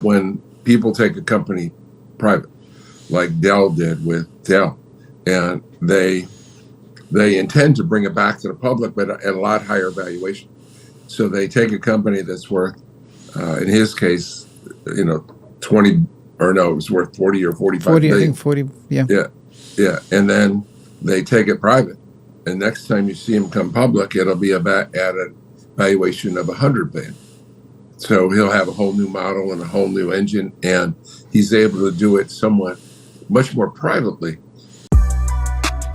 when people take a company private, like Dell did with Dell, and they intend to bring it back to the public, but at a lot higher valuation. So they take a company that's worth, in his case, 20, or no, it was worth 40 or 45 40, billion. I think 40, yeah. Yeah. And then they take it private. And next time you see him come public, it'll be at a valuation of 100 billion. So he'll have a whole new model and a whole new engine, and he's able to do it somewhat much more privately.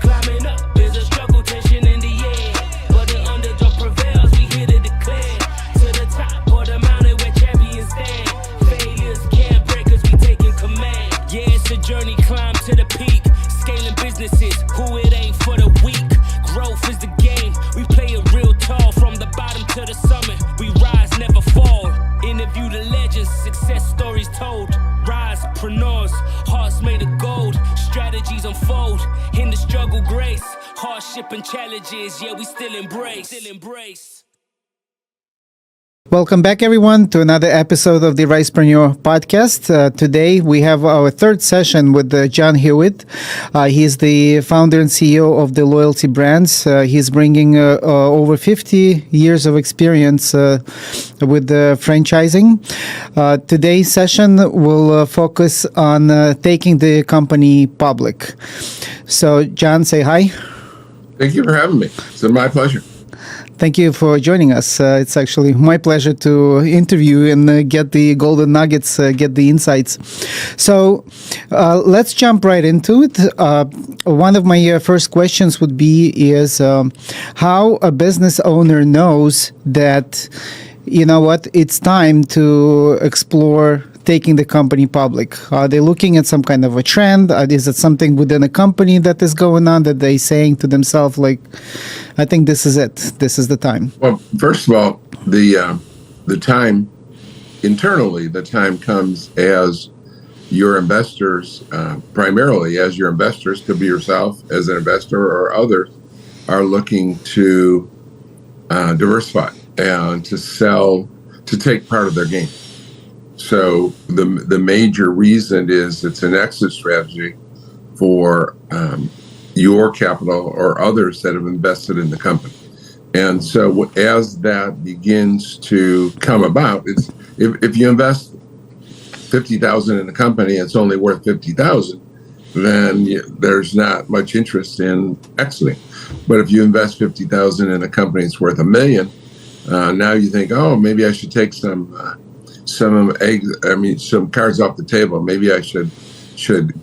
Climbing up, there's a struggle, tension in the air. But the underdog prevails, we here to declare. To the top of the mountain where champions stand. Failures can't break us, we taking command. Yeah, it's a journey, climb to the peak. Scaling businesses, who it ain't for the weak. Growth is the game, we play it real tall. From the bottom to the summit, we rise, never fall. Interview the legends, success stories told. Risepreneurs, hearts made of gold. Strategies unfold, in the struggle grace. Hardship and challenges, yeah, we still embrace. Welcome back, everyone, to another episode of the Risepreneur podcast. Today, we have our third session with John Hewitt. He's the founder and CEO of the Loyalty Brands. He's bringing over 50 years of experience with franchising. Today's session will focus on taking the company public. So, John, say hi. Thank you for having me. It's my pleasure. Thank you for joining us. It's actually my pleasure to interview and get the golden nuggets, get the insights. So let's jump right into it. One of my first questions would be is how a business owner knows that, you know what, it's time to explore taking the company public. Are they looking at some kind of a trend? Is it something within a company that is going on that they're saying to themselves, like, I think this is it. This is the time. Well, first of all, the time internally, the time comes as your investors, primarily as your investors, could be yourself as an investor or others, are looking to diversify and to sell, to take part of their gain. So the major reason is it's an exit strategy for your capital or others that have invested in the company. And so as that begins to come about, it's if you invest $50,000 in a company, it's only worth $50,000, then there's not much interest in exiting. But if you invest $50,000 in a company, it's worth $1 million. Now you think, oh, maybe I should take some cards off the table. Maybe I should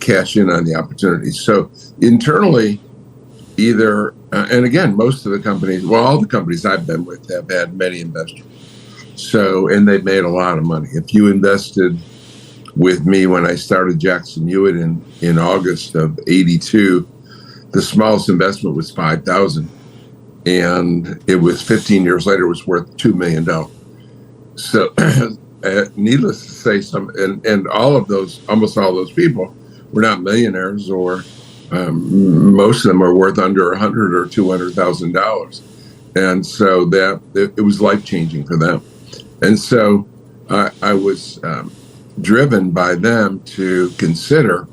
cash in on the opportunity. So internally, either, and again, most of the companies, well, all the companies I've been with have had many investors. So, and they've made a lot of money. If you invested with me when I started Jackson Hewitt in August of '82, the smallest investment was $5,000. And it was 15 years later, it was worth $2 million. So needless to say, and all of those, almost all those people were not millionaires, or most of them are worth under $100,000 or $200,000, and so that it was life changing for them. And so I was driven by them to consider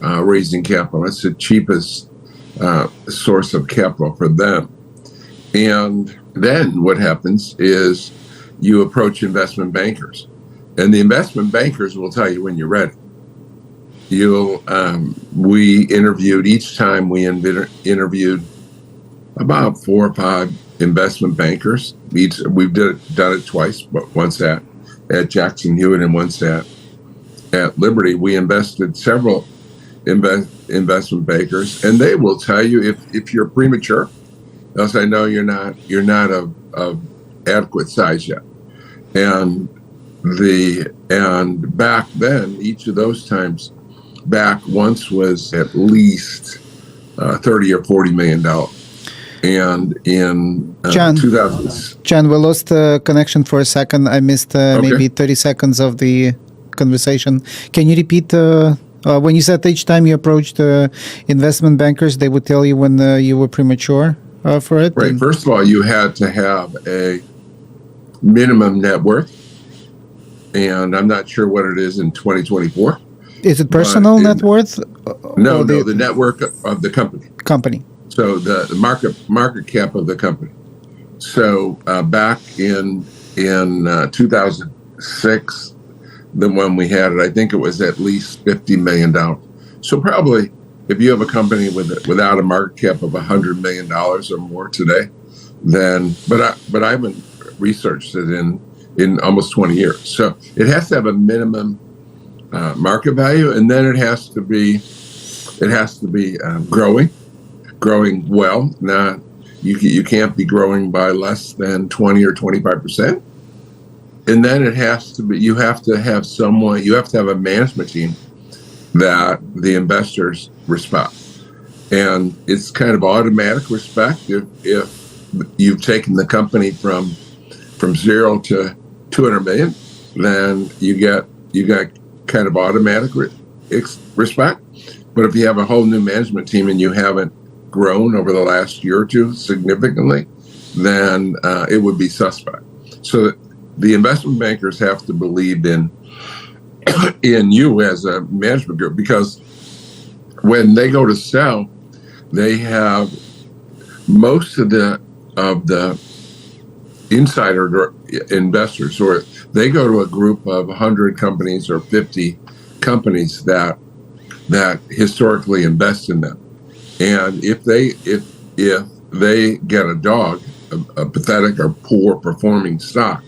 raising capital. It's the cheapest source of capital for them. And then what happens is you approach investment bankers, and the investment bankers will tell you when you're ready. We interviewed, each time we interviewed about 4 or 5 investment bankers. We've done it twice, but once at Jackson Hewitt and once at Liberty. We invested several investment bankers, and they will tell you if you're premature, they'll say, no, you're not of adequate size yet. And back then, each of those times back once was at least $30 or $40 million. And in 2000, John, we lost connection for a second. I missed maybe 30 seconds of the conversation. Can you repeat when you said each time you approached investment bankers, they would tell you when you were premature for it? Right. First of all, you had to have a minimum net worth and I'm not sure what it is in 2024. Is it personal net worth? No, the network of the company. So the market cap of the company. So back in 2006, when we had it, I think it was at least $50 million. So probably if you have a company without a market cap of $100 million or more today, then but I haven't researched it in almost 20 years. So it has to have a minimum market value, and then it has to be growing well. Not you can't be growing by less than 20 or 25%. And then it has to be you have to have a management team that the investors respect, and it's kind of automatic respect if you've taken the company from 0 to 200 million, then you got kind of automatic respect. But if you have a whole new management team and you haven't grown over the last year or two significantly, then it would be suspect. So the investment bankers have to believe in you as a management group, because when they go to sell, they have most of the insider investors, or they go to a group of 100 companies or 50 companies that historically invest in them. And if they get a dog, a pathetic or poor performing stock,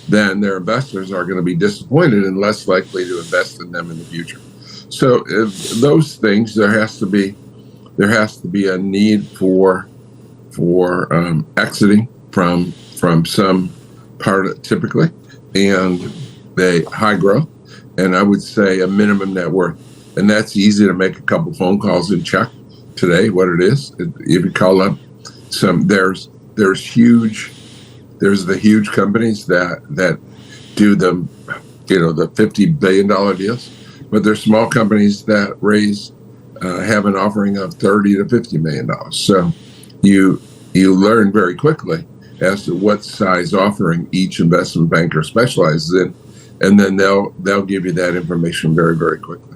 then their investors are going to be disappointed and less likely to invest in them in the future. So those things, there has to be a need for exiting from some part typically, and they high growth, and I would say a minimum net worth, and that's easy to make a couple phone calls and check today what it is. If you call up there's the huge companies that do the $50 billion deals, but there's small companies that have an offering of $30 to $50 million. So you learn very quickly as to what size offering each investment banker specializes in, and then they'll give you that information very, very quickly.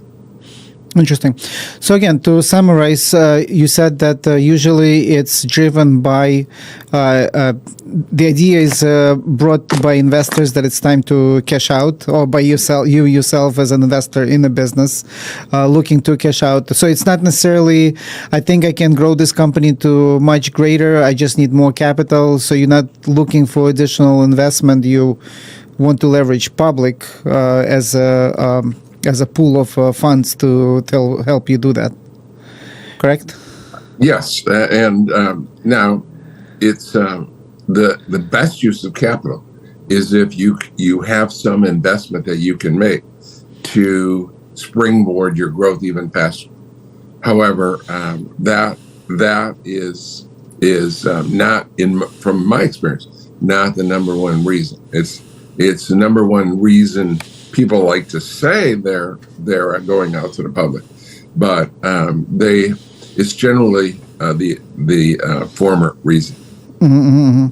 Interesting. So again, to summarize, you said that usually it's driven by the idea is brought by investors that it's time to cash out, or by you yourself as an investor in a business looking to cash out. So it's not necessarily, I think I can grow this company to much greater, I just need more capital. So you're not looking for additional investment. You want to leverage public as a pool of funds to help you do that, correct? Yes, and now it's the best use of capital is if you have some investment that you can make to springboard your growth even faster. However, that is not, from my experience, not the number one reason. It's the number one reason people like to say they're going out to the public, but it's generally the former reason. Mm-hmm, mm-hmm.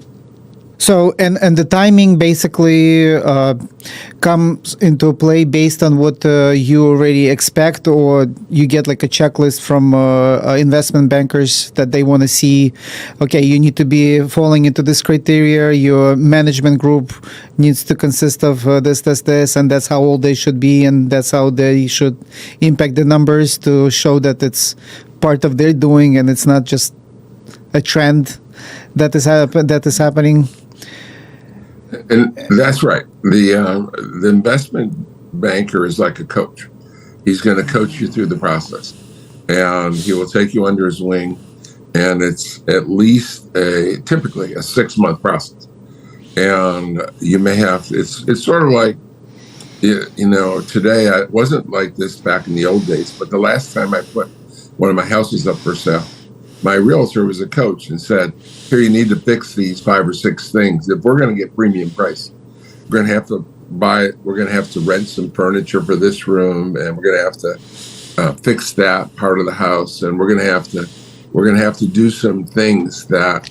So and the timing basically comes into play based on what you already expect, or you get like a checklist from investment bankers that they want to see, okay, you need to be falling into this criteria, your management group needs to consist of this, and that's how old they should be, and that's how they should impact the numbers to show that it's part of their doing and it's not just a trend that is happening. And that's right. The investment banker is like a coach. He's going to coach you through the process, and he will take you under his wing. And it's at least typically a 6-month process. And you may have it's sort of like, today it wasn't like this back in the old days. But the last time I put one of my houses up for sale, my realtor was a coach and said, here, you need to fix these 5 or 6 things. If we're going to get premium price, we're going to have to buy it. We're going to have to rent some furniture for this room, and we're going to have to fix that part of the house. And we're going to have to do some things that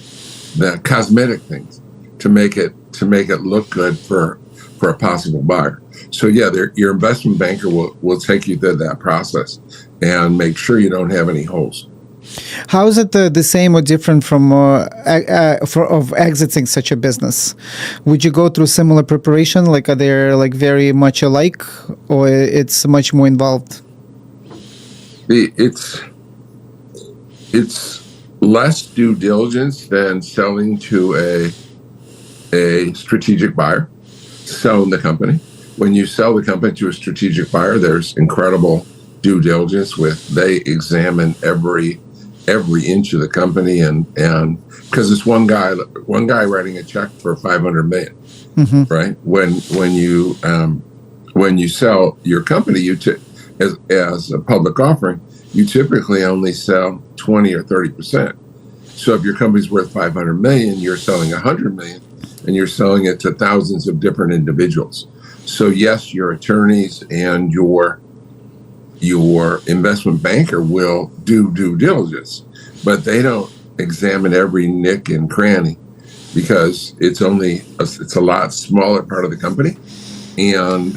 cosmetic things to make it look good for a possible buyer. So yeah, your investment banker will take you through that process and make sure you don't have any holes. How is it the same or different from of exiting such a business? Would you go through similar preparation? Like, are they like very much alike, or it's much more involved? It's less due diligence than selling to a strategic buyer, selling the company. When you sell the company to a strategic buyer, there's incredible due diligence they examine every inch of the company, and because it's one guy writing a check for $500 million, right? When you sell your company, as a public offering, you typically only sell 20 or 30%. So if your company's worth $500 million, you're selling $100 million, and you're selling it to thousands of different individuals. So yes, your attorneys and your investment banker will do due diligence, but they don't examine every nick and cranny, because it's a lot smaller part of the company, and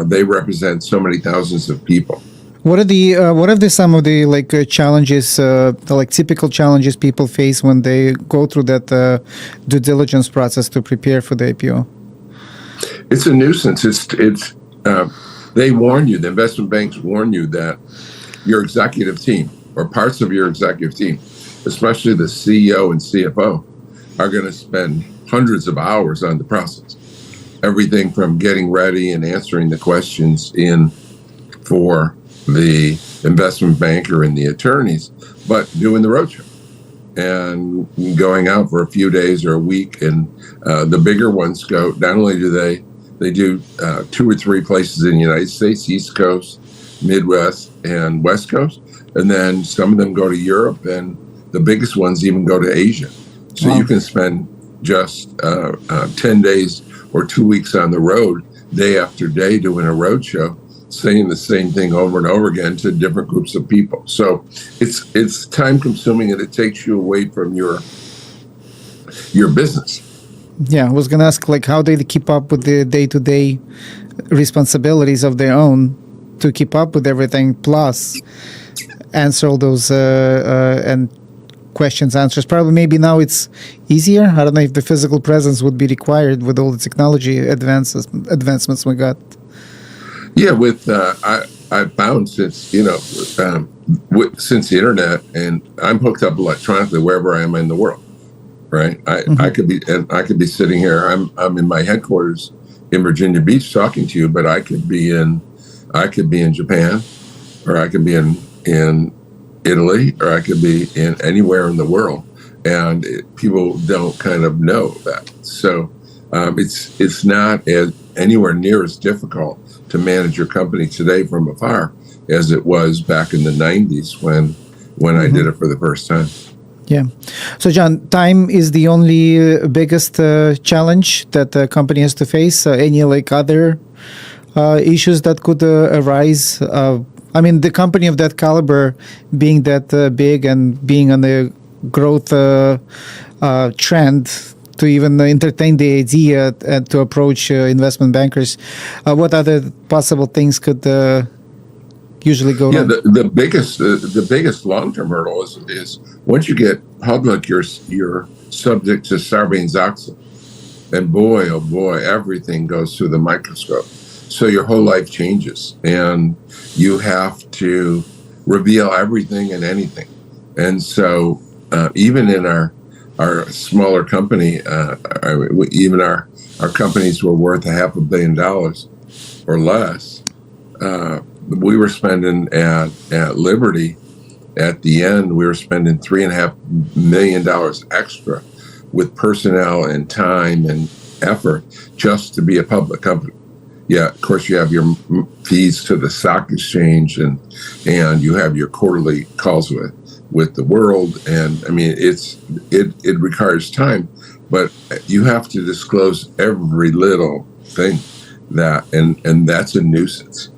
they represent so many thousands of people. What are some of the challenges, the typical challenges people face when they go through that due diligence process to prepare for the IPO? It's a nuisance. They warn you, the investment banks warn you that your executive team or parts of your executive team, especially the CEO and CFO, are going to spend hundreds of hours on the process. Everything from getting ready and answering the questions for the investment banker and the attorneys, but doing the roadshow and going out for a few days or a week. And the bigger ones go, not only do they do 2 or 3 places in the United States, East Coast, Midwest, and West Coast. And then some of them go to Europe, and the biggest ones even go to Asia. So you can spend just 10 days or 2 weeks on the road, day after day, doing a road show, saying the same thing over and over again to different groups of people. So it's time consuming, and it takes you away from your business. Yeah, I was going to ask, how they keep up with the day-to-day responsibilities of their own to keep up with everything, plus answer all those and answers. Probably maybe now it's easier. I don't know if the physical presence would be required with all the technology advancements we got. Yeah, I found since the internet, and I'm hooked up electronically wherever I am in the world. Right, I could be sitting here. I'm in my headquarters in Virginia Beach talking to you, but I could be in Japan, or I could be in Italy, or I could be in anywhere in the world, and people don't kind of know that. So it's not anywhere near as difficult to manage your company today from afar as it was back in the 90s when I did it for the first time. Yeah. So, John, time is the only biggest challenge that the company has to face. Any other issues that could arise? I mean, the company of that caliber, being that big and being on the growth trend, to even entertain the idea and to approach investment bankers, what other possible things could usually go wrong? The biggest long-term hurdle is once you get public, you're subject to Sarbanes-Oxley, and boy, oh boy, everything goes through the microscope. So your whole life changes, and you have to reveal everything and anything. And so even in our smaller company, even our companies were worth $500 million or less. We were spending at Liberty, at the end, we were spending $3.5 million extra with personnel and time and effort just to be a public company. Yeah, of course, you have your fees to the stock exchange, and you have your quarterly calls with the world, and I mean it requires time, but you have to disclose every little thing and that's a nuisance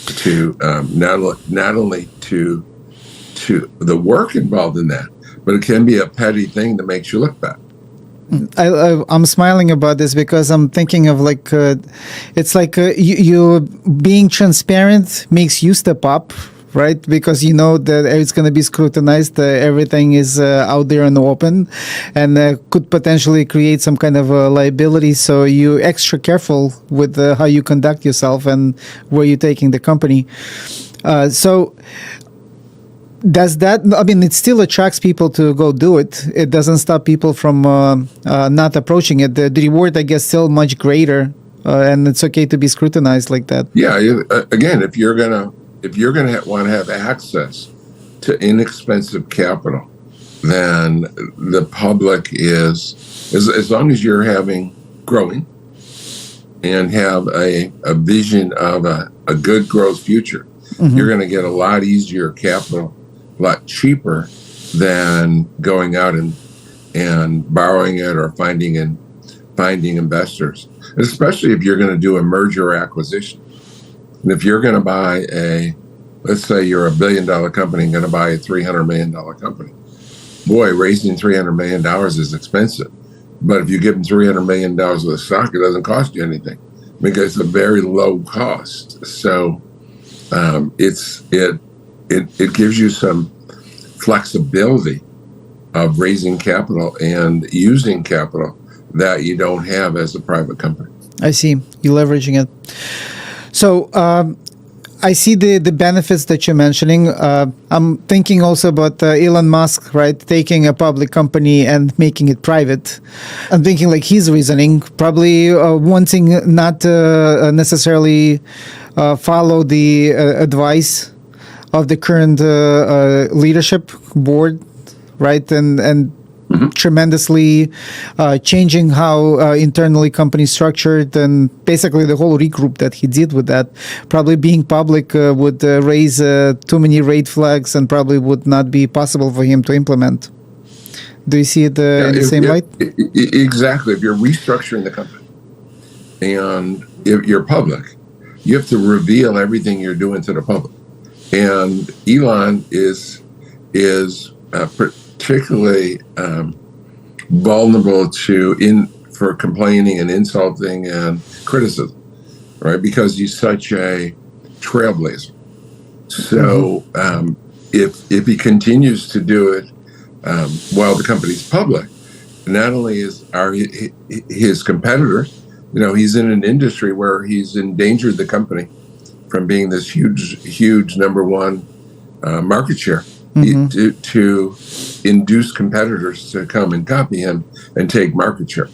to not only to the work involved in that, but it can be a petty thing that makes you look bad. I'm smiling about this because I'm thinking of like it's like you being transparent makes you step up, right? Because you know that it's going to be scrutinized, everything is out there and open, and could potentially create some kind of liability. So you extra careful with how you conduct yourself and where you're taking the company. So does that, I mean, it still attracts people to go do it. It doesn't stop people from not approaching it. The reward, I guess, still much greater, and it's okay to be scrutinized like that. Yeah. Again, if you're gonna want to have access to inexpensive capital, then the public is as long as you're growing and have a vision of a good growth future, you're going to get a lot easier capital, a lot cheaper than going out and borrowing it or finding investors, especially if you're going to do a merger or acquisition. And if you're going to buy let's say you're $1 billion company and going to buy a $300 million company, boy, raising $300 million is expensive. But if you give them $300 million of the stock, it doesn't cost you anything because it's a very low cost. So it gives you some flexibility of raising capital and using capital that you don't have as a private company. I see. You're leveraging it. So I see the benefits that you're mentioning. I'm thinking also about Elon Musk, right? Taking a public company and making it private. I'm thinking like his reasoning, probably wanting not to necessarily follow the advice of the current leadership board, right? And tremendously changing how internally companies structured, and basically the whole regroup that he did with that. Probably being public would raise too many red flags and probably would not be possible for him to implement. Do you see it in the same light? Exactly. If you're restructuring the company and if you're public, you have to reveal everything you're doing to the public. And Elon is particularly vulnerable for complaining and insulting and criticism, right? Because he's such a trailblazer. So if he continues to do it while the company's public, not only are his competitors, he's in an industry where he's endangered the company from being this huge number one market share. To induce competitors to come and copy him and take market share.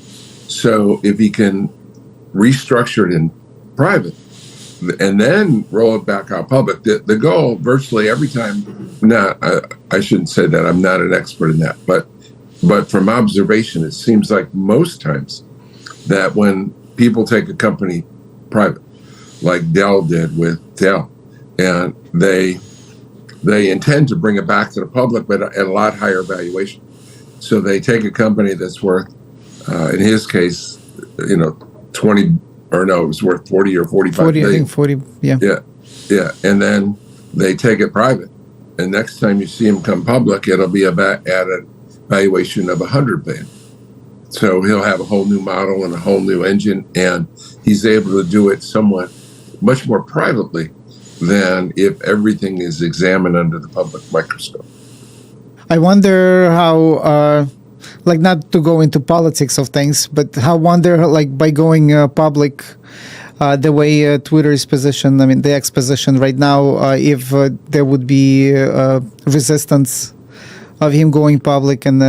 So if he can restructure it in private and then roll it back out public, the goal virtually every time, I shouldn't say that, I'm not an expert in that, but from observation, it seems like most times that when people take a company private, like Dell did with Dell, and they intend to bring it back to the public, but at a lot higher valuation. So they take a company that's worth, in his case, 20, or no, it was worth 40 or 45 40, billion. I think 40, yeah. Yeah. And then they take it private. And next time you see him come public, it'll be at a valuation of 100 billion. So he'll have a whole new model and a whole new engine, and he's able to do it much more privately than if everything is examined under the public microscope. I wonder how, not to go into politics of things, but by going public, the way Twitter is positioned, the X position right now, if there would be resistance of him going public and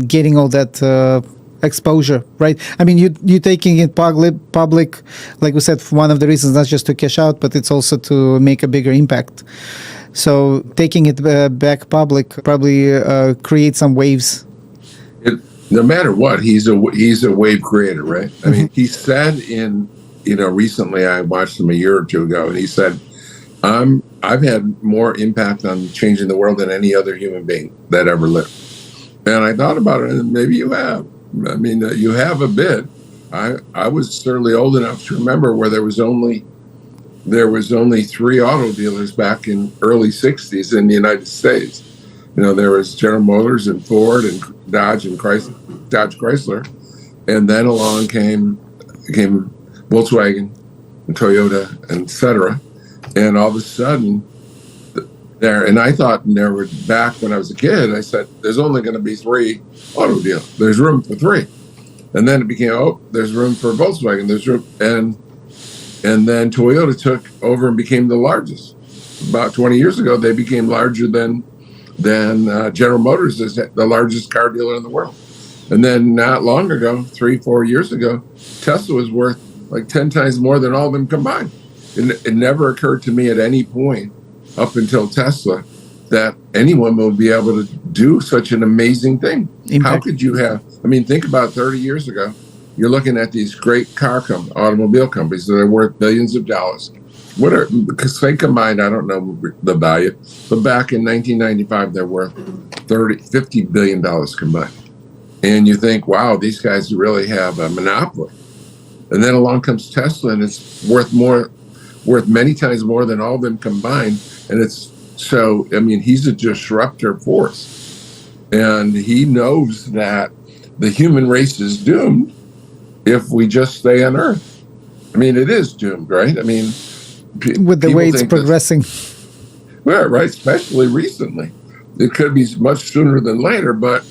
getting all that exposure, right? You're taking it public, like we said, for one of the reasons, not just to cash out, but it's also to make a bigger impact. So taking it back public probably creates some waves. No matter what, he's a wave creator, right? He said recently, I watched him a year or two ago, and he said, I've had more impact on changing the world than any other human being that ever lived. And I thought about it, and maybe you have. You have a bit. I was certainly old enough to remember where there was only 3 auto dealers back in early 60s in the United States. There was General Motors and Ford and Dodge and Dodge Chrysler, and then along came Volkswagen and Toyota, and et cetera. And all of a sudden, and I thought there were, back when I was a kid, I said, there's only going to be 3 automobiles. There's room for 3. And then it became, there's room for Volkswagen. There's room. And then Toyota took over and became the largest. About 20 years ago, they became larger than General Motors is the largest car dealer in the world. And then not long ago, 3-4 years ago, Tesla was worth like 10 times more than all of them combined. It never occurred to me at any point up until Tesla that anyone will be able to do such an amazing thing. How could you have, think about 30 years ago, you're looking at these great automobile companies that are worth billions of dollars. Because they combined, I don't know the value, but back in 1995, they're worth $50 billion combined. And you think, wow, these guys really have a monopoly. And then along comes Tesla, and it's worth many times more than all of them combined. And he's a disruptor force. And he knows that the human race is doomed if we just stay on Earth. It is doomed, right? With the way it's progressing. Well, right, especially recently. It could be much sooner than later, but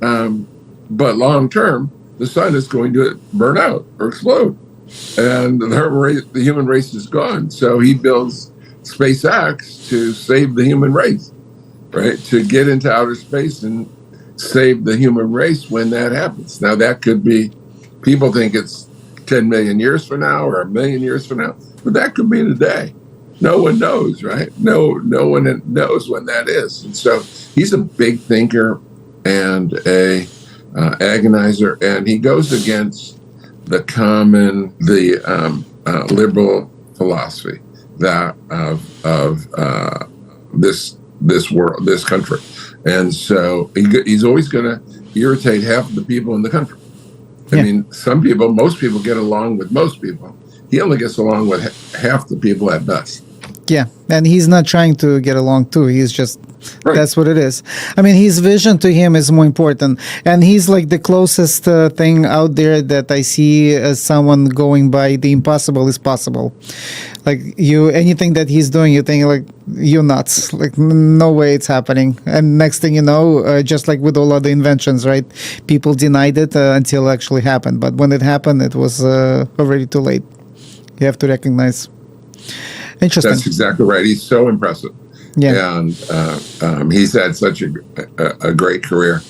long term, the sun is going to burn out or explode. And the human race is gone. So he builds SpaceX to save the human race, right? To get into outer space and save the human race when that happens. Now, that could be, people think it's 10 million years from now or 1 million years from now, but that could be in a day. No one knows, right? No one knows when that is. And so he's a big thinker and a agonizer, and he goes against the liberal philosophy that of this world, this country. And so he's always going to irritate half of the people in the country. Most people get along with most people. He only gets along with half the people at best. Yeah, and he's not trying to get along too. He's just, right. That's what it is. His vision to him is more important. And he's like the closest thing out there that I see as someone going by the impossible is possible. Like anything that he's doing, you think like, you're nuts. Like, no way it's happening. And next thing you know, just like with all other inventions, right? People denied it until it actually happened. But when it happened, it was already too late. You have to recognize. Interesting. That's exactly right. He's so impressive. Yeah. And he's had such a great career.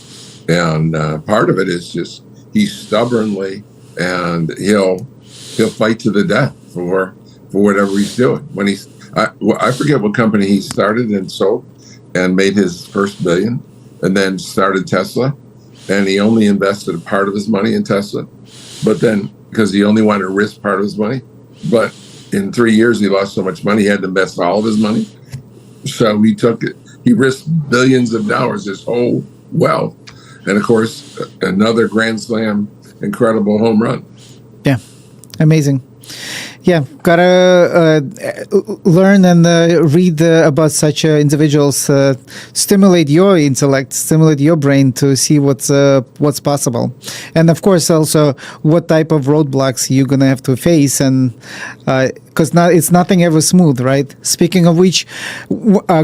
And part of it is just he's stubbornly, and he'll fight to the death for whatever he's doing. When I forget what company he started and sold and made his first $1 billion, and then started Tesla. And he only invested a part of his money in Tesla, but then because he only wanted to risk part of his money, but in 3 years, he lost so much money, he had to invest all of his money. So he took it. He risked billions of dollars, his whole wealth. And of course, another Grand Slam, incredible home run. Yeah, amazing. Yeah, gotta learn and read about such individuals. Stimulate your intellect, stimulate your brain to see what's possible, and of course also what type of roadblocks you're gonna have to face, and because it's nothing ever smooth, right? Speaking of which,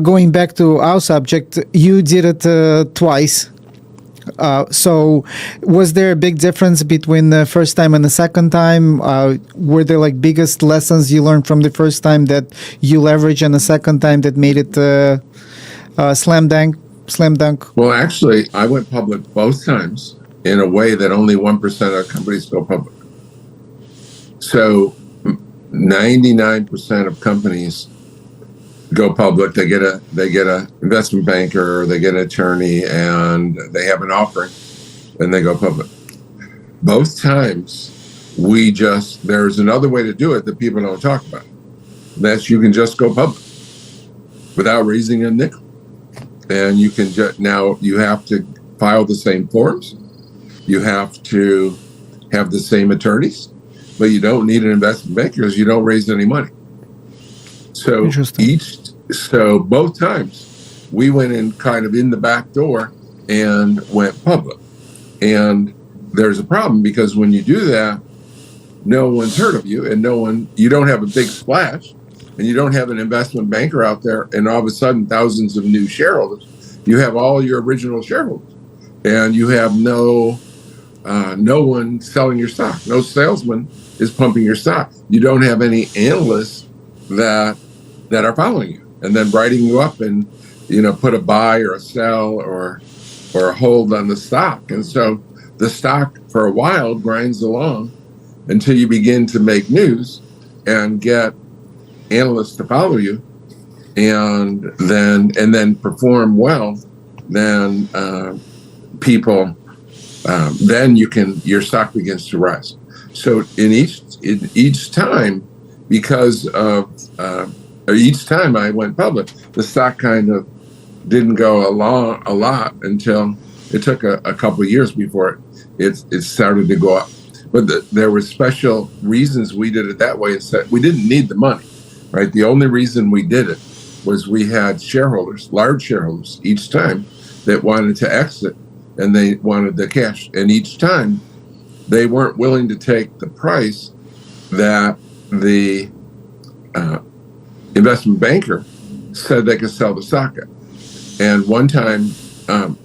going back to our subject, you did it twice. So was there a big difference between the first time and the second time? Were there like biggest lessons you learned from the first time that you leveraged on the second time that made it slam dunk? Well, actually, I went public both times in a way that only 1% of companies go public. So 99% of companies go public. They get a investment banker, they get an attorney, and they have an offering, and they go public. Both times, there's another way to do it that people don't talk about. That's you can just go public without raising a nickel, and you can now you have to file the same forms, you have to have the same attorneys, but you don't need an investment banker because you don't raise any money. So both times we went in kind of in the back door and went public. And there's a problem because when you do that, no one's heard of you, and you don't have a big splash, and you don't have an investment banker out there, and all of a sudden thousands of new shareholders. You have all your original shareholders, and you have no one selling your stock. No salesman is pumping your stock. You don't have any analysts that are following you and then writing you up and put a buy or a sell or a hold on the stock. And so the stock for a while grinds along until you begin to make news and get analysts to follow you, and then perform well. Then then your stock begins to rise. So in each time, because of each time I went public, the stock kind of didn't go along a lot until it took a couple of years before it started to go up. But there were special reasons we did it that way. Instead, we didn't need the money, right? The only reason we did it was we had shareholders, large shareholders, each time that wanted to exit, and they wanted the cash. And each time, they weren't willing to take the price that the investment banker said they could sell the stock at. And one time, and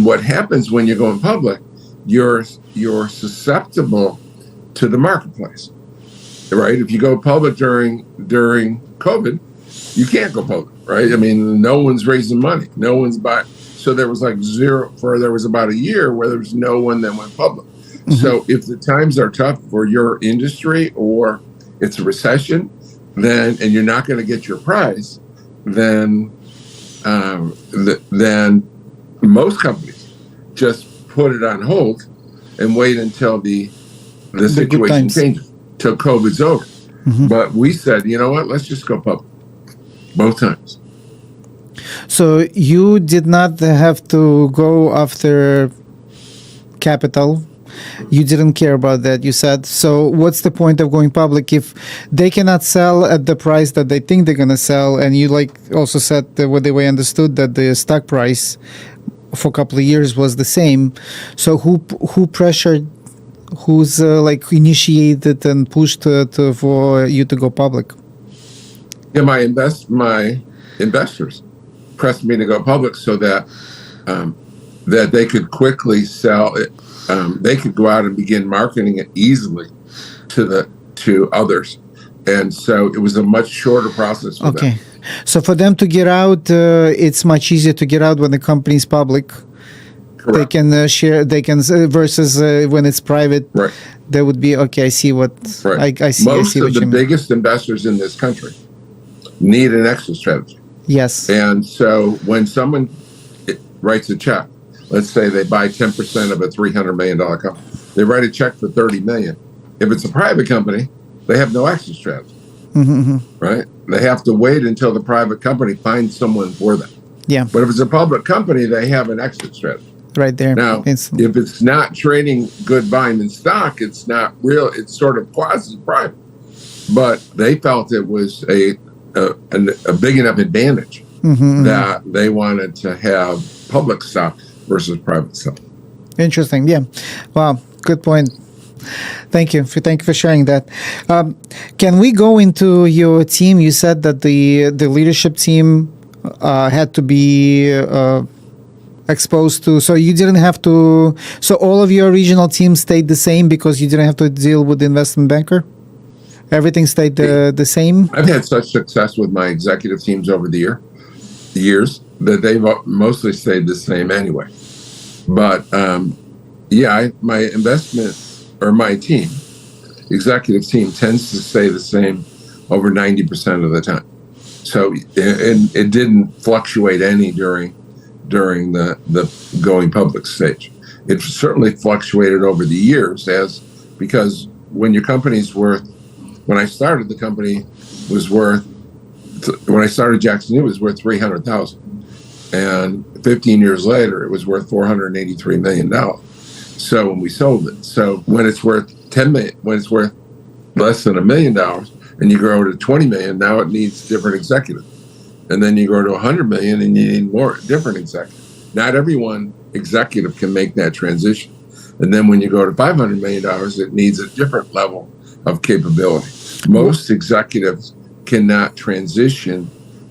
what happens when you're going public, you're susceptible to the marketplace, right? If you go public during COVID, you can't go public, right? I mean, no one's raising money, no one's buying. So there was like zero there was about a year where there was no one that went public. Mm-hmm. So if the times are tough for your industry or it's a recession, and you're not going to get your prize, then most companies just put it on hold and wait until the situation changes, till COVID's over. Mm-hmm. But we said, you know what, let's just go public both times. So you did not have to go after capital. You didn't care about that, you said. So what's the point of going public if they cannot sell at the price that they think they're going to sell? And you also said that what the way I understood that the stock price for a couple of years was the same. So who pressured, who's initiated and pushed for you to go public? Yeah, my investors pressed me to go public so that that they could quickly sell it. They could go out and begin marketing it easily to others, and so it was a much shorter process for them. So for them to get out, it's much easier to get out when the company is public. Correct. They can share. They can versus when it's private. Right. There would be I see what right. I see. Most I see of what the you mean. biggest investors in this country need an exit strategy. Yes. And so when someone writes a check, let's say they buy 10% of a $300 million company, they write a check for $30 million. If it's a private company, they have no exit strategy, mm-hmm. right? They have to wait until the private company finds someone for them. Yeah. But if it's a public company, they have an exit strategy. Right there. Now, if it's not trading good buying in stock, it's not real. It's sort of quasi-private. But they felt it was a big enough advantage mm-hmm. that they wanted to have public stock versus private stock. Interesting. Yeah. Wow. Good point. Thank you for sharing that. Can we go into your team? You said that the leadership team had to be exposed to. So you didn't have to. So all of your regional teams stayed the same because you didn't have to deal with the investment banker. Everything stayed the same. I've had such success with my executive teams over the years that they've mostly stayed the same anyway. But my investment or my team, executive team, tends to stay the same over 90% of the time. So it didn't fluctuate any during the going public stage. It certainly fluctuated over the years because when your company's worth. When I started, the company was worth. When I started Jackson Hewitt, it was worth $300,000, and 15 years later, it was worth $483 million. So when we sold it, so when it's worth $10 million, when it's worth less than $1 million, and you grow to $20 million, now it needs different executives. and then you go to 100 million and you need more different executive. Not everyone executive can make that transition. And then when you go to $500 million, it needs a different level of capability. Most executives cannot transition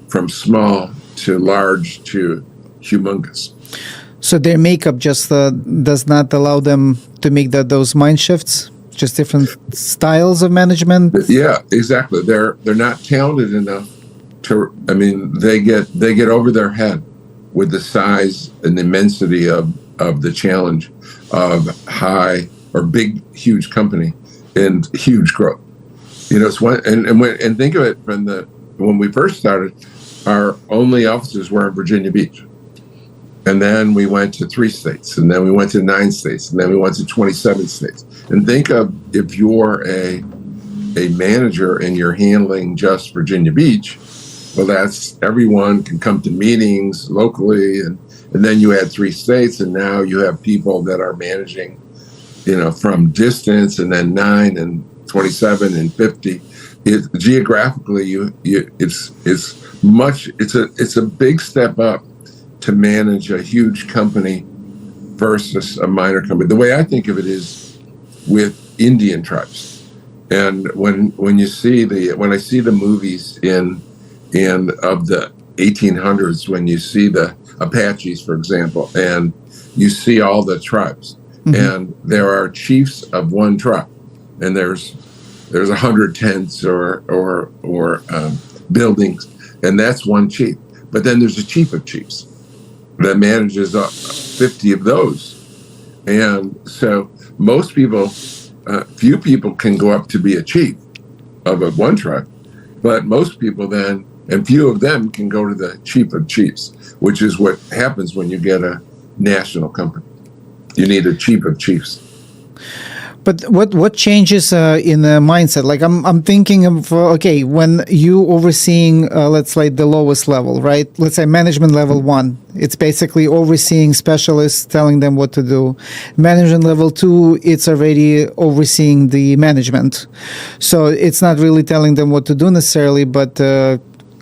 from small to large to humongous. So their makeup just does not allow them to make those mind shifts, just different styles of management. Yeah, exactly. They're not talented enough to. I mean, they get over their head with the size and the immensity of the challenge of high or big, huge company and huge growth. You know, it's one and think of it from when we first started, our only offices were in Virginia Beach. And then we went to 3 states, and then we went to 9 states, and then we went to 27 states. And think of if you're a manager and you're handling just Virginia Beach, well, that's everyone can come to meetings locally, and then you add 3 states, and now you have people that are managing, you know, from distance, and then 9 and 27 and 50. Geographically, it's a big step up to manage a huge company versus a minor company. The way I think of it is with Indian tribes, and when I see the movies in of the 1800s, when you see the Apaches, for example, and you see all the tribes, and there are chiefs of one tribe, and there's 100 tents or buildings, and that's one chief. But then there's a chief of chiefs that manages 50 of those. And so most people, few people can go up to be a chief of one tribe, but most people then, and few of them can go to the chief of chiefs, which is what happens when you get a national company. You need a chief of chiefs. But what changes in the mindset? Like I'm thinking of okay, when you overseeing let's say the lowest level, right? Let's say management level 1. It's basically overseeing specialists, telling them what to do. Management level 2, it's already overseeing the management. So it's not really telling them what to do necessarily, but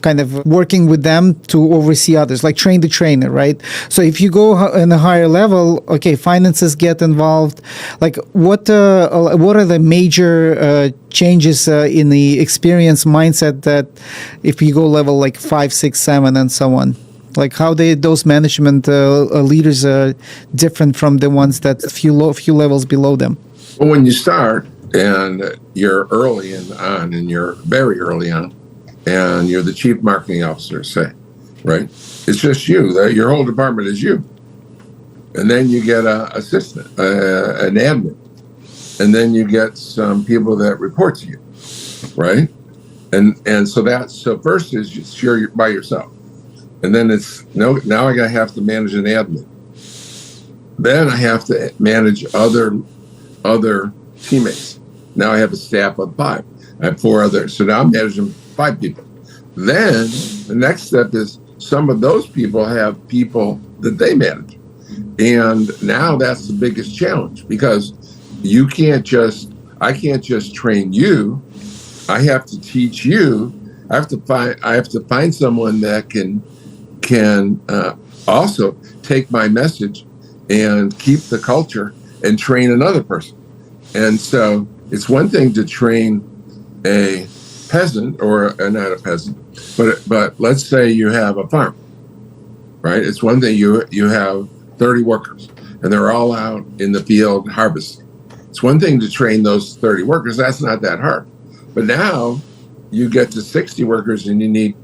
kind of working with them to oversee others, like train the trainer, right? So if you go in a higher level, okay, finances get involved. Like what are the major changes in the experience mindset that if you go level like 5, 6, 7, and so on? Like how those management leaders are different from the ones that few levels below them? Well, when you start and you're early on, and you're very early on, and you're the chief marketing officer, say, right? It's just you. Your whole department is you. And then you get an assistant, an admin. And then you get some people that report to you, right? And so first is you're by yourself. And then now I have to manage an admin. Then I have to manage other teammates. Now I have a staff of 5. I have 4 others. So now I'm managing 5 people. Then the next step is some of those people have people that they manage. And now that's the biggest challenge, because I can't just train you. I have to teach you. I have to find someone that can also take my message and keep the culture and train another person. And so it's one thing to train a peasant, or not a peasant, but let's say you have a farm, right? It's one thing you have 30 workers and they're all out in the field harvesting. It's one thing to train those 30 workers. That's not that hard. But now you get to 60 workers and you need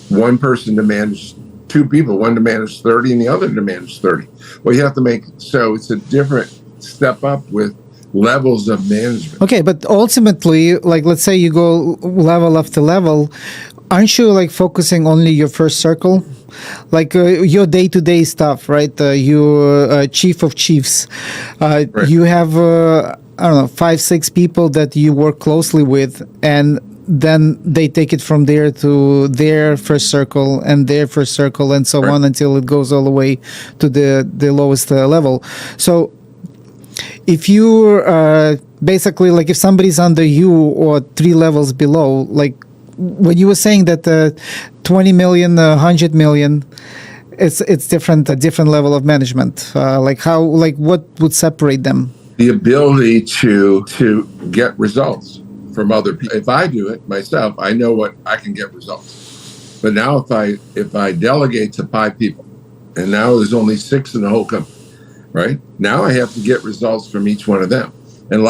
one person to manage 2 people, one to manage 30 and the other to manage 30. Well, you have to so it's a different step up with levels of management. Okay, but ultimately, like let's say you go level after level, aren't you like focusing only your first circle? Like your day-to-day stuff, right? You chief of chiefs. Right. You have, I don't know, 5, 6 people that you work closely with, and then they take it from there to their first circle and their first circle and so on until it goes all the way to the lowest level. So if you basically, like if somebody's under you or 3 levels below, like when you were saying that 20 million, 100 million, it's different, a different level of management. What would separate them? The ability to get results from other people. If I do it myself, I know what I can get results. But now if I delegate to 5 people, and now there's only 6 in the whole company, right? Now I have to get results from each one of them. And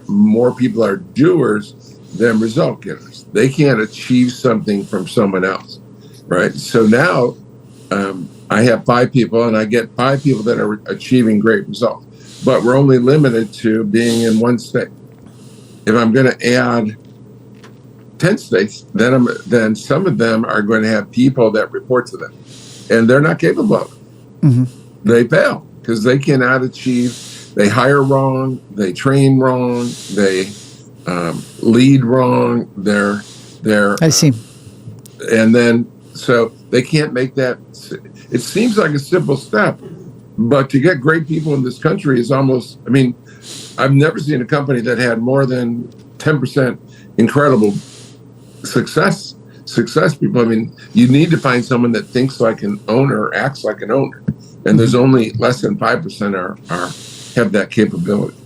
more people are doers than result getters. They can't achieve something from someone else, right? So now I have 5 people, and I get 5 people that are achieving great results. But we're only limited to being in one state. If I'm going to add 10 states, then some of them are going to have people that report to them, and they're not capable of it. Mm-hmm. They fail because they cannot achieve. They hire wrong, they train wrong, they lead wrong. I see. And then so they can't make that. It seems like a simple step, but to get great people in this country is almost. I mean, I've never seen a company that had more than 10% incredible success people. I mean, you need to find someone that thinks like an owner, acts like an owner, and there's only less than 5% have that capability.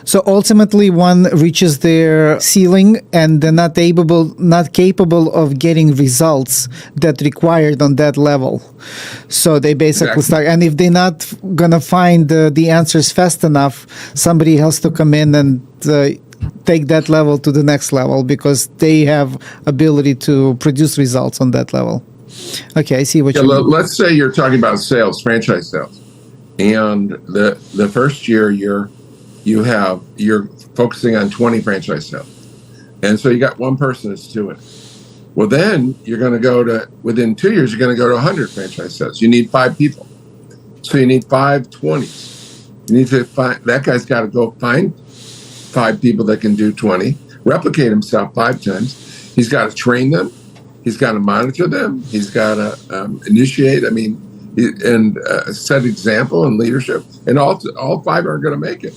So ultimately, one reaches their ceiling and they're not capable of getting results that required on that level. So they basically start. And if they're not gonna find the answers fast enough, somebody has to come in and take that level to the next level because they have ability to produce results on that level. Okay, I see what you mean. Let's say you're talking about sales, franchise sales, and the first year you're focusing on 20 franchise sales, and so you got one person that's doing it. Well, then you're going to go to within 2 years you're going to go to 100 franchise sales. You need 5 people, so you need 5 20s. You need to find that guy's got to go find 5 people that can do 20, replicate himself 5 times. He's got to train them. He's got to monitor them. He's got to initiate. I mean, and set example and leadership. And all 5 are going to make it.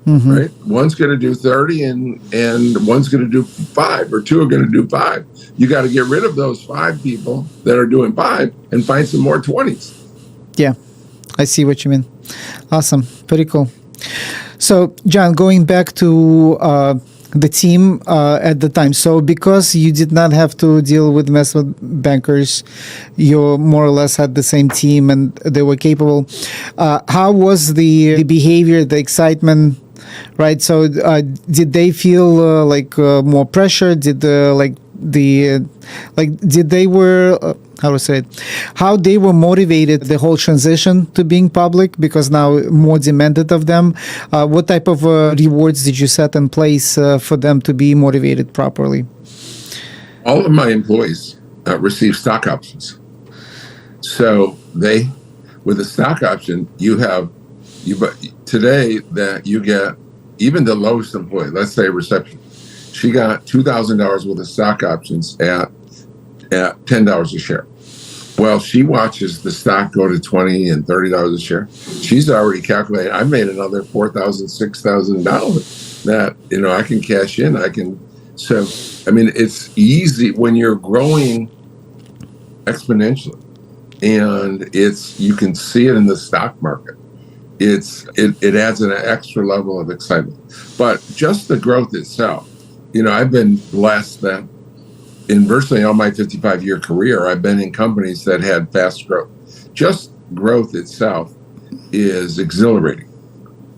Mm-hmm. Right? One's going to do 30, and one's going to do 5, or 2 are going to do 5. You got to get rid of those 5 people that are doing 5 and find some more 20s. Yeah, I see what you mean. Awesome, pretty cool. So, John, going back to the team at the time. So because you did not have to deal with investment bankers, you more or less had the same team and they were capable. How was the behavior, the excitement, right? So did they feel more pressure? Did how they were motivated, the whole transition to being public, because now more demanded of them? What type of rewards did you set in place for them to be motivated properly? All of my employees receive stock options. So with a stock option, today that you get, even the lowest employee, let's say reception, she got $2,000 worth of stock options at $10 a share. Well, she watches the stock go to $20 and $30 a share. She's already calculated, I made another $4,000, $6,000 that, I can cash in. It's easy when you're growing exponentially, and you can see it in the stock market. It adds an extra level of excitement. But just the growth itself, I've been blessed that in virtually all my 55-year career, I've been in companies that had fast growth. Just growth itself is exhilarating.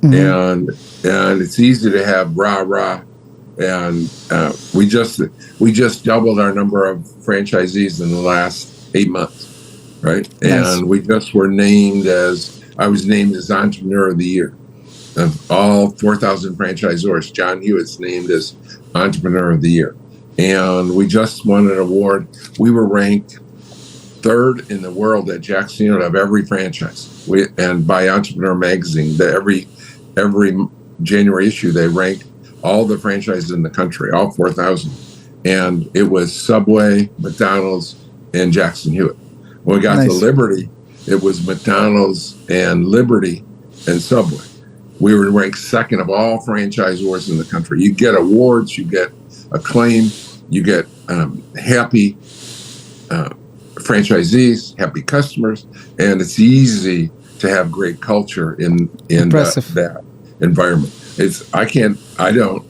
Mm-hmm. And it's easy to have rah-rah. And we just doubled our number of franchisees in the last 8 months, right? Nice. And we just were I was named as Entrepreneur of the Year. Of all 4,000 franchisors, John Hewitt's named as Entrepreneur of the Year. And we just won an award. We were ranked 3rd in the world at Jackson Hewitt of every franchise. And by Entrepreneur Magazine, every January issue, they ranked all the franchises in the country, all 4,000. And it was Subway, McDonald's, and Jackson Hewitt. When we got to Liberty, it was McDonald's and Liberty and Subway. We were ranked 2nd of all franchisors in the country. You get awards, you get acclaim, you get happy franchisees, happy customers, and it's easy to have great culture in that environment. I don't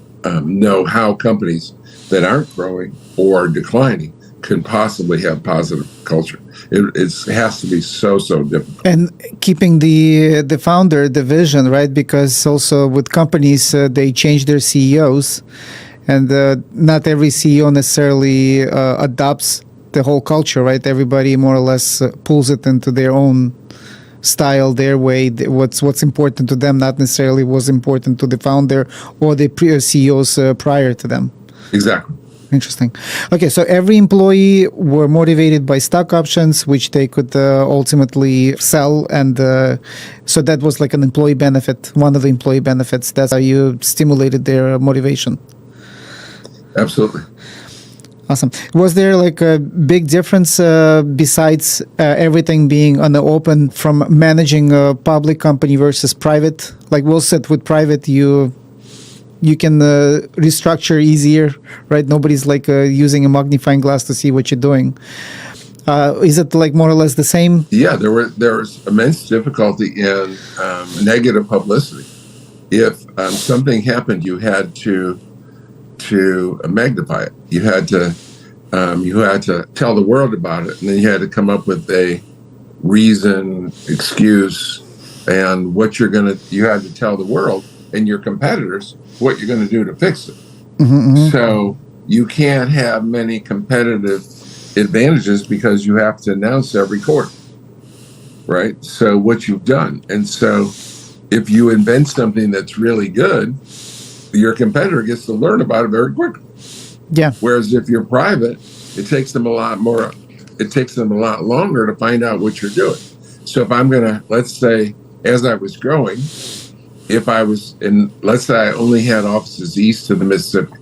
know how companies that aren't growing or declining can possibly have positive culture. It has to be so difficult. And keeping the founder, the vision, right? Because also with companies, they change their CEOs, and not every CEO necessarily adopts the whole culture, right? Everybody more or less pulls it into their own style, their way. What's important to them, not necessarily was important to the founder or the CEOs prior to them. Exactly. Interesting. Okay, so every employee were motivated by stock options, which they could ultimately sell, and so that was like an employee benefit, one of the employee benefits. That's how you stimulated their motivation. Absolutely. Awesome. Was there like a big difference besides everything being on the open from managing a public company versus private? Like we'll sit with private, you can restructure easier, right? Nobody's like using a magnifying glass to see what you're doing. Is it like more or less the same? Yeah, there was immense difficulty in negative publicity. If something happened, you had to magnify it. You had to tell the world about it, and then you had to come up with a reason, excuse, and you had to tell the world and your competitors what you're going to do to fix it. So you can't have many competitive advantages because you have to announce every quarter, right? So what you've done. And so if you invent something that's really good, your competitor gets to learn about it very quickly. Yeah. Whereas if you're private, it takes them a lot longer to find out what you're doing. So if I'm going to, let's say, as I was growing, let's say I only had offices east of the Mississippi,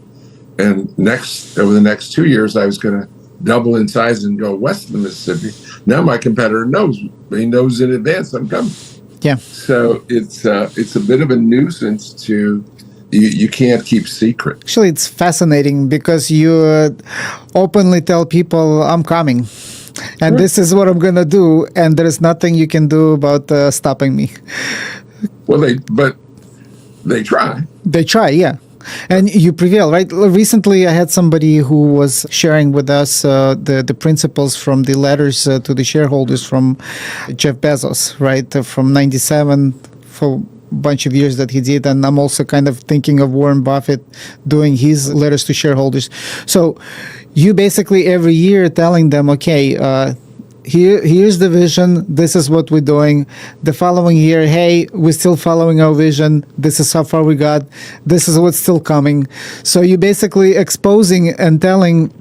and over the next 2 years, I was going to double in size and go west of the Mississippi. Now my competitor knows. He knows in advance I'm coming. Yeah. So it's a bit of a nuisance to, you can't keep secret. Actually, it's fascinating because you openly tell people, I'm coming. And this is what I'm going to do. And there is nothing you can do about stopping me. Well, they try. They try, yeah. And you prevail, right? Recently, I had somebody who was sharing with us the principles from the letters to the shareholders from Jeff Bezos, right? From 97 for a bunch of years that he did. And I'm also kind of thinking of Warren Buffett doing his letters to shareholders. So you basically every year telling them, okay, here's the vision. This is what we're doing. The following year, hey, we're still following our vision. This is how far we got. This is what's still coming. So you're basically exposing and telling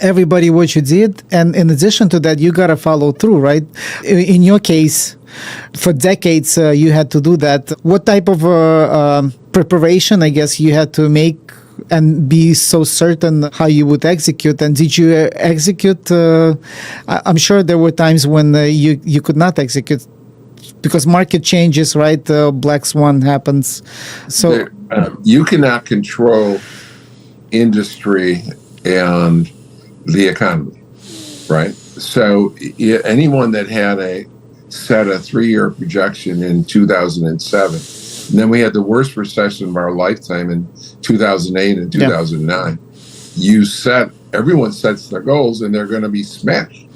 everybody what you did. And in addition to that, you got to follow through, right? In your case, for decades, you had to do that. What type of preparation, I guess, you had to make and be so certain how you would execute? And did you execute? I'm sure there were times when you could not execute because market changes, right? Black swan happens. So you cannot control industry and the economy, right? So anyone that had set a 3-year projection in 2007, and then we had the worst recession of our lifetime in 2008 and 2009. Yeah. Everyone sets their goals and they're going to be smashed.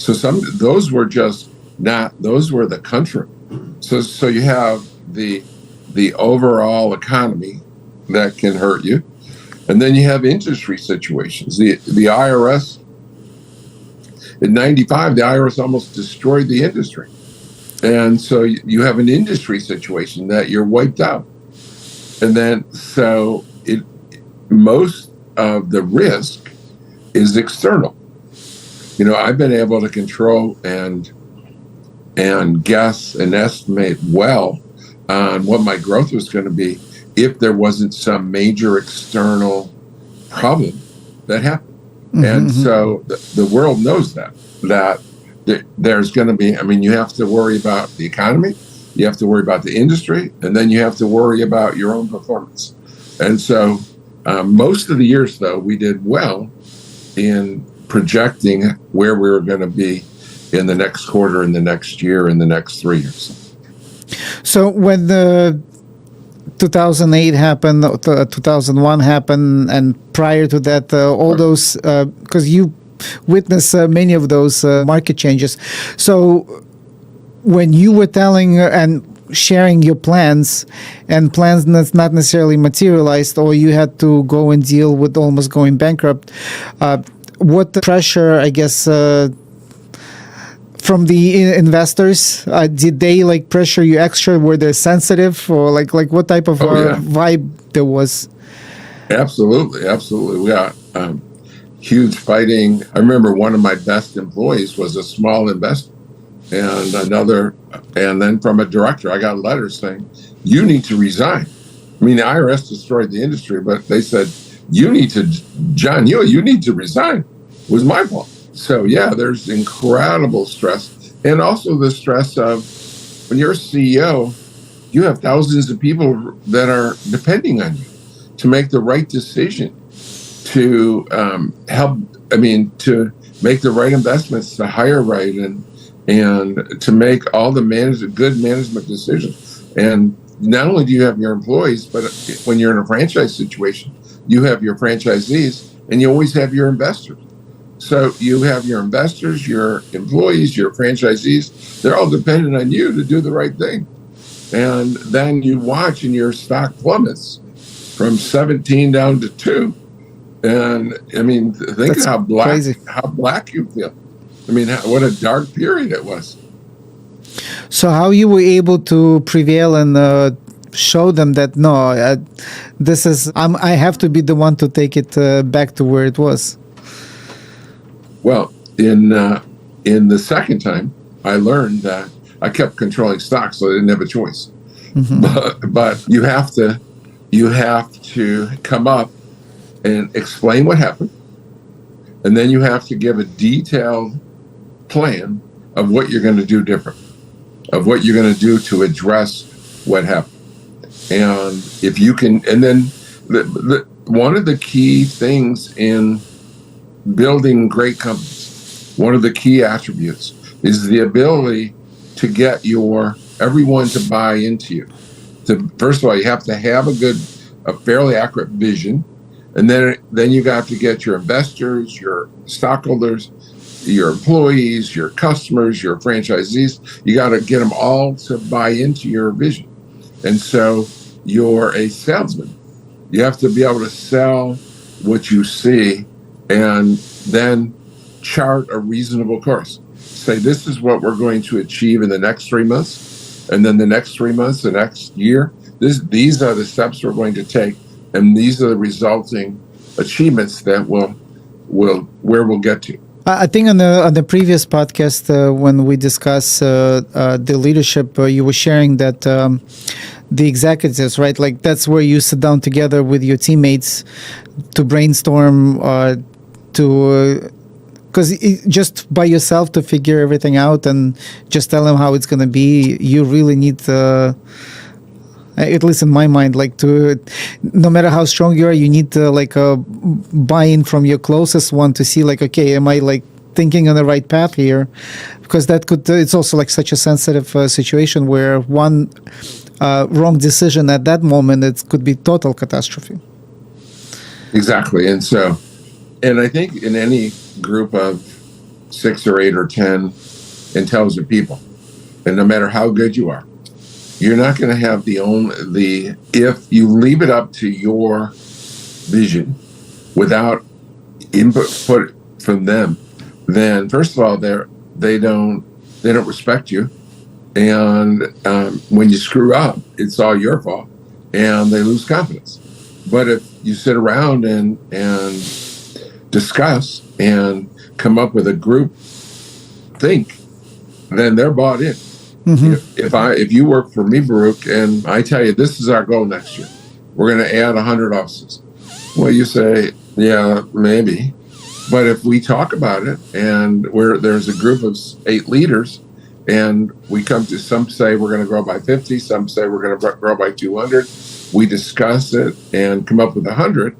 So those were the country. So you have the overall economy that can hurt you. And then you have industry situations. The IRS, in 95, the IRS almost destroyed the industry. And so you have an industry situation that you're wiped out. And then, most of the risk is external. I've been able to control and guess and estimate well on what my growth was going to be if there wasn't some major external problem that happened. Mm-hmm. And so the world knows that there's going to be, you have to worry about the economy, you have to worry about the industry, and then you have to worry about your own performance. And so Most of the years, though, we did well in projecting where we were going to be in the next quarter, in the next year, in the next 3 years. So when the 2008 happened, 2001 happened, and prior to that, all those, because you witnessed many of those market changes. So when you were telling and sharing your plans, and plans that's not necessarily materialized, or you had to go and deal with almost going bankrupt, what pressure, I guess, from the investors, did they like pressure you extra? Were they sensitive, or like what type of vibe there was? Absolutely. We got huge fighting. I remember one of my best employees was a small investor, and then from a director, I got letters saying, "You need to resign." I mean, the IRS destroyed the industry, but they said, John Hewitt, you need to resign. It was my fault. So yeah, there's incredible stress. And also the stress of when you're a CEO, you have thousands of people that are depending on you to make the right decision, to to make the right investments, to hire right, and to make all the good management decisions. And not only do you have your employees, but when you're in a franchise situation, you have your franchisees, and you always have your investors. So you have your investors, your employees, your franchisees, they're all dependent on you to do the right thing. And then you watch and your stock plummets from 17 down to 2. And I mean, think of how black you feel. I mean, what a dark period it was. So how you were able to prevail and show them that, no, I have to be the one to take it back to where it was? Well, in the second time, I learned that I kept controlling stocks, so I didn't have a choice. Mm-hmm. But you have to come up and explain what happened, and then you have to give a detailed plan of what you're going to do different, of what you're going to do to address what happened. And if you can, and then one of the key things in building great companies, one of the key attributes is the ability to get everyone to buy into you. First of all, you have to have a fairly accurate vision, and then you got to get your investors, your stockholders, your employees, your customers, your franchisees. You got to get them all to buy into your vision. And so you're a salesman. You have to be able to sell what you see, and then chart a reasonable course. Say, this is what we're going to achieve in the next 3 months, and then the next 3 months, the next year. These are the steps we're going to take, and these are the resulting achievements that we'll get to. I think on the previous podcast when we discussed the leadership, you were sharing that the executives, right? Like that's where you sit down together with your teammates to brainstorm, because just by yourself to figure everything out and just tell them how it's going to be, you really need at least in my mind, no matter how strong you are, you need to buy-in from your closest one to see okay, am I thinking on the right path here? Because it's also such a sensitive situation where one wrong decision at that moment, it could be total catastrophe. Exactly. And I think in any group of 6 or 8 or 10 intelligent people, and no matter how good you are, you're not going to have if you leave it up to your vision without input from them, then first of all, they don't respect you. And when you screw up, it's all your fault, and they lose confidence. But if you sit around and discuss and come up with a group think, then they're bought in. Mm-hmm. If you work for me, Baruch, and I tell you this is our goal next year, we're going to add 100 offices. Well, you say, yeah, maybe. But if we talk about it and there's a group of 8 leaders and we come to, some say we're going to grow by 50, some say we're going to grow by 200. We discuss it and come up with 100,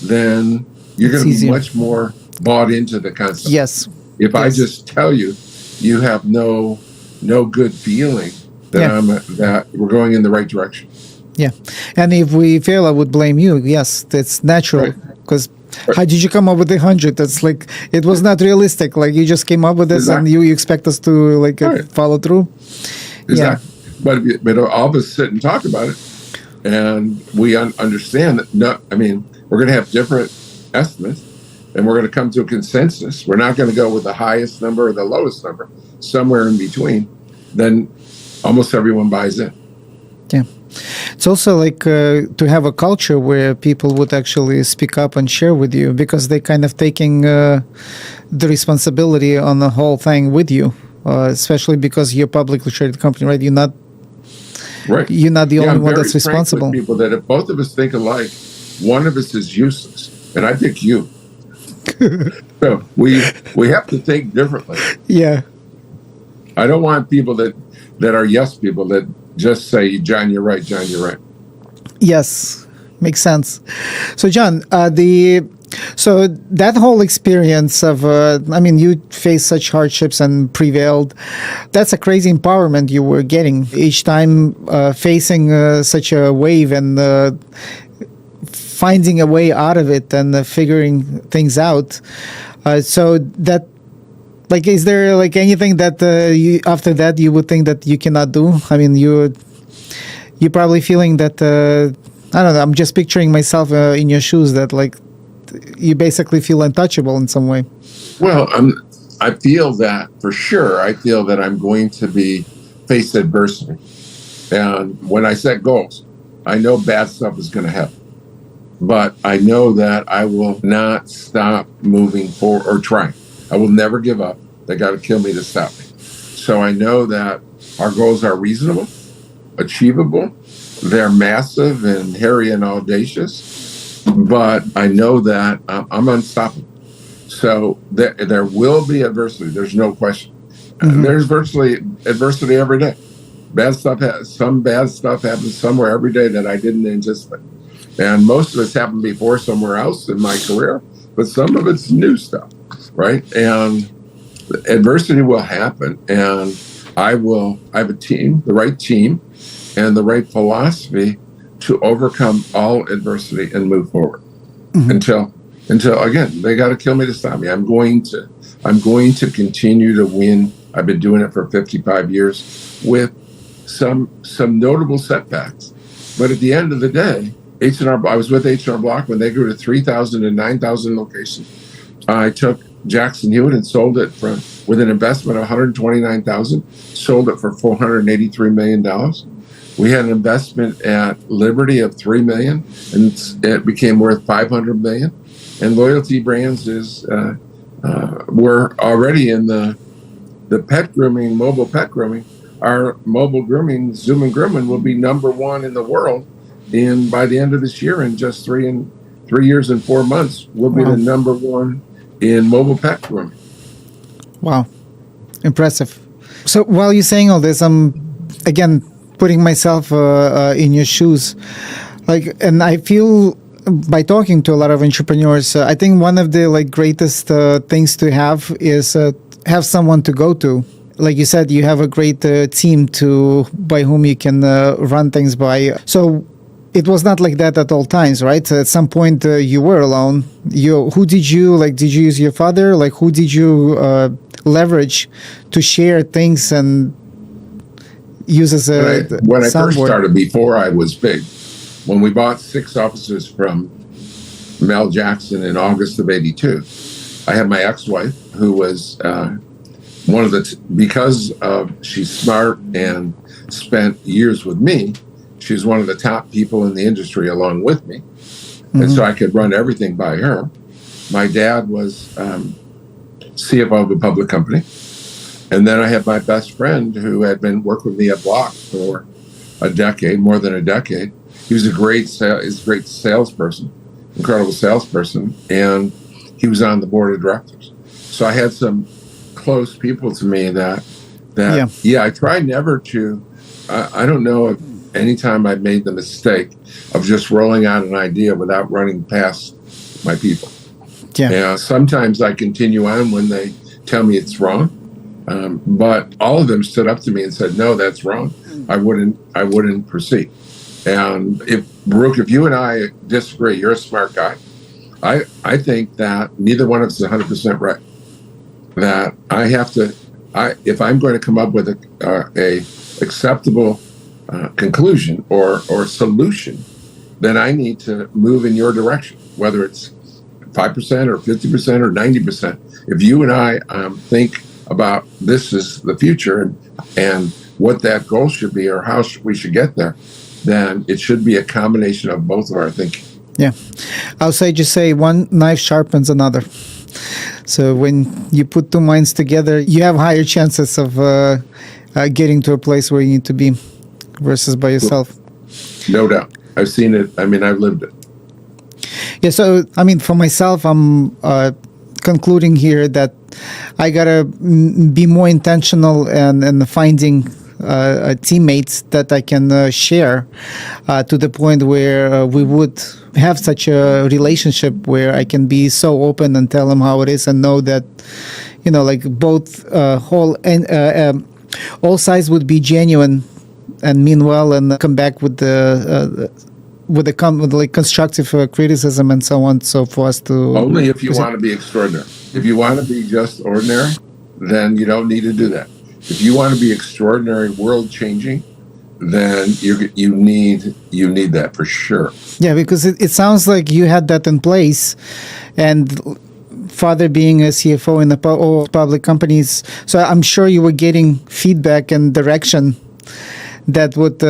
then you're going to be much more bought into the concept. Yes. If I just tell you, you have no good feeling that that we're going in the right direction. Yeah. And if we fail, I would blame you. Yes, that's natural. Because how did you come up with 100? That's like, it was not realistic. Like, you just came up with this and you expect us to like follow through. Exactly. But all of us sit and talk about it, and we understand that, we're going to have different estimates, and we're going to come to a consensus. We're not going to go with the highest number or the lowest number, somewhere in between. Then almost everyone buys in. Yeah. It's also like to have a culture where people would actually speak up and share with you, because they're kind of taking the responsibility on the whole thing with you, especially because you're a publicly traded company, right? You're not the only one that's responsible. People that if both of us think alike, one of us is useless, and I pick you. So we have to think differently. Yeah. I don't want people that are yes people that just say, John, you're right. John, you're right. Yes, makes sense. So, John, so that whole experience of, you faced such hardships and prevailed. That's a crazy empowerment you were getting each time, facing such a wave and finding a way out of it and figuring things out. So that, like, is there like anything that you after that you would think that you cannot do? I mean, you're probably feeling that I don't know. I'm just picturing myself in your shoes. That like you basically feel untouchable in some way. Well, I feel that for sure. I feel that I'm going to be face adversity, and when I set goals, I know bad stuff is going to happen. But I know that I will not stop moving forward or trying. I will never give up. They got to kill me to stop me. So I know that our goals are reasonable, achievable. They're massive and hairy and audacious. But I know that I'm unstoppable. So there will be adversity. There's no question. Mm-hmm. There's virtually adversity every day. Some bad stuff happens somewhere every day that I didn't anticipate. And most of it's happened before somewhere else in my career, but some of it's new stuff, right? And adversity will happen, and I have a team, the right team, and the right philosophy to overcome all adversity and move forward. Mm-hmm. Until again, they got to kill me to stop me. I'm going to continue to win. I've been doing it for 55 years with some notable setbacks, but at the end of the day, I was with H&R Block when they grew to 3,000 and 9,000 locations. I took Jackson Hewitt and sold it with an investment of $129,000, sold it for $483 million. We had an investment at Liberty of $3 million, and it became worth $500 million. And Loyalty Brands we're already in the pet grooming, mobile pet grooming. Our mobile grooming, Zoom and Grooming, will be #1 in the world. And by the end of this year, in just 3 years and 4 months, we'll be the #1 in mobile pet grooming. Wow. Impressive. So while you're saying all this, I'm, again, putting myself in your shoes. And I feel by talking to a lot of entrepreneurs, I think one of the greatest things to have is have someone to go to. Like you said, you have a great team by whom you can run things by. So it was not like that at all times, right? At some point, you were alone. Who did you did you use your father? Who did you leverage to share things and use as a when I soundboard? First started, before I was big, when we bought 6 offices from Mel Jackson in August of '82, I had my ex-wife, who was one of because she's smart and spent years with me. She's one of the top people in the industry along with me. Mm-hmm. And so I could run everything by her. My dad was CFO of a public company. And then I had my best friend who had been working with me at Block for a decade, more than a decade. He was a great salesperson, incredible salesperson. And he was on the board of directors. So I had some close people to me that I try never to. I don't know if any time I made the mistake of just rolling out an idea without running past my people. Yeah. Sometimes I continue on when they tell me it's wrong, but all of them stood up to me and said, "No, that's wrong. I wouldn't proceed." And if Baruch, if you and I disagree, you're a smart guy. I think that neither one of us is 100% right. That I have to, if I'm going to come up with a acceptable conclusion or solution, then I need to move in your direction, whether it's 5% or 50% or 90%. If you and I think about this is the future and what that goal should be or how we should get there, then it should be a combination of both of our thinking. Yeah. I'll just say one knife sharpens another. So when you put two minds together, you have higher chances of getting to a place where you need to be versus by yourself. No doubt. I've seen it. I mean, I've lived it. Yeah. So, I mean, for myself, I'm concluding here that I got to be more intentional and finding teammates that I can share to the point where we would have such a relationship where I can be so open and tell them how it is and know that, like both all sides would be genuine and mean well and come back with constructive criticism and so on. So for us to only if you want to be extraordinary. If you want to be just ordinary, then you don't need to do that. If you want to be extraordinary, world changing, then you need that for sure. Yeah, because it sounds like you had that in place, and father being a CFO in all public companies, so I'm sure you were getting feedback and direction that would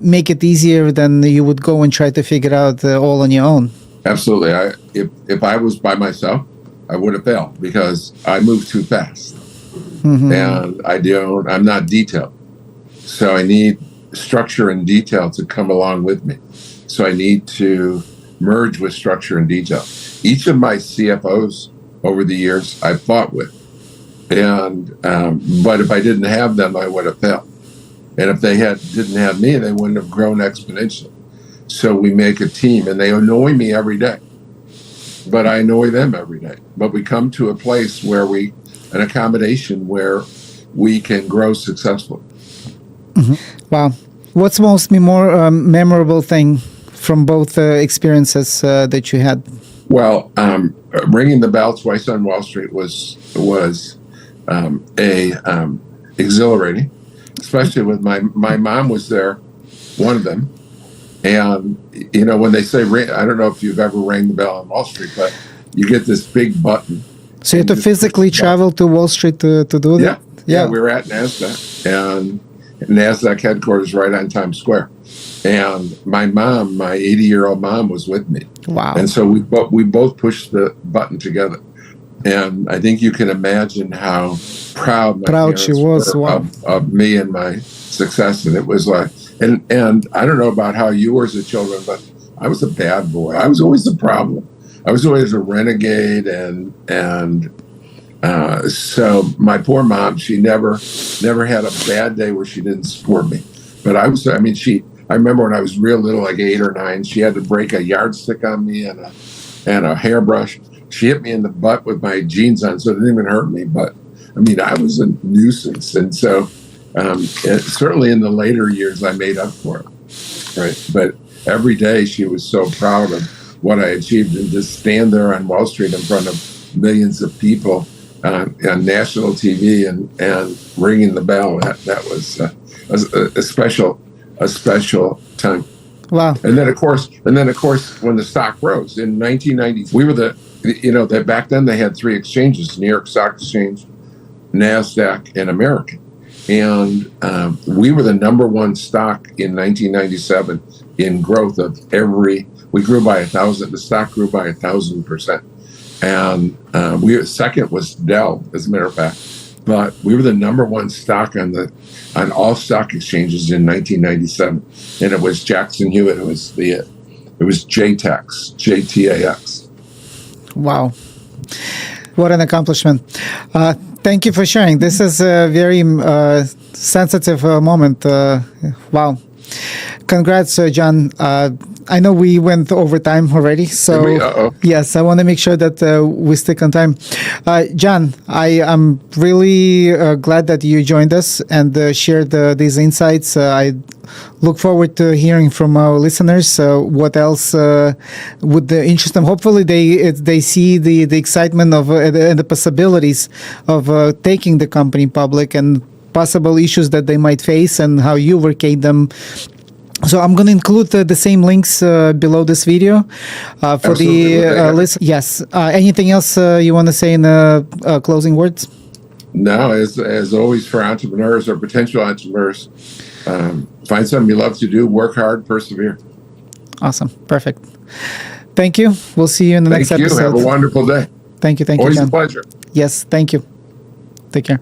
make it easier than you would go and try to figure it out all on your own. Absolutely. If I was by myself, I would have failed because I move too fast. Mm-hmm. And I'm not detailed. So I need structure and detail to come along with me. So I need to merge with structure and detail. Each of my CFOs over the years I've fought with. But if I didn't have them, I would have failed. And if they didn't have me, they wouldn't have grown exponentially. So we make a team, and they annoy me every day. But I annoy them every day. But we come to a place where an accommodation where we can grow successfully. Mm-hmm. Wow. What's most memorable thing from both experiences that you had? Well, ringing the bell twice on Wall Street was exhilarating, especially with my mom was there, one of them. And, when they say ring, I don't know if you've ever rang the bell on Wall Street, but you get this big button. So you had to physically travel to Wall Street to do that? Yeah, we were at NASDAQ, and NASDAQ headquarters right on Times Square. And my mom, my 80-year-old mom, was with me. Wow. And so we both pushed the button together. And I think you can imagine how proud she was of me and my success. And it was like, and I don't know about how you were as a children, but I was a bad boy. I was always the problem. I was always a renegade, and so my poor mom, she never had a bad day where she didn't support me. But I remember when I was real little, like 8 or 9, she had to break a yardstick on me and a hairbrush. She hit me in the butt with my jeans on, so it didn't even hurt me. But I was a nuisance, and so certainly in the later years, I made up for it. Right, but every day she was so proud of what I achieved, and just stand there on Wall Street in front of millions of people on national TV and ringing the bell. That was a special time. Wow. And then of course, when the stock rose in 1990, we were back then they had 3 exchanges: New York Stock Exchange, NASDAQ, and American. And we were the number 1 stock in 1997 in growth of we grew by 1,000. The stock grew by 1,000%. And second was Dell, as a matter of fact. But we were the number 1 stock on all stock exchanges in 1997, and it was Jackson Hewitt. It was JTAX. Wow. What an accomplishment. Thank you for sharing. This is a very sensitive moment. Wow. Congrats, John. I know we went over time already, so yes, I want to make sure that we stick on time. John, I am really glad that you joined us and shared these insights. I look forward to hearing from our listeners what else would interest them. Hopefully, they see the excitement of and the possibilities of taking the company public and possible issues that they might face and how you overcame them. So I'm going to include the same links below this video for Absolutely. the list. Yes. Anything else you want to say in closing words? No, as always for entrepreneurs or potential entrepreneurs, find something you love to do, work hard, persevere. Awesome. Perfect. Thank you. We'll see you in the next episode. Have a wonderful day. Thank you. Thank Always you, John. a pleasure. Yes. Thank you. Take care.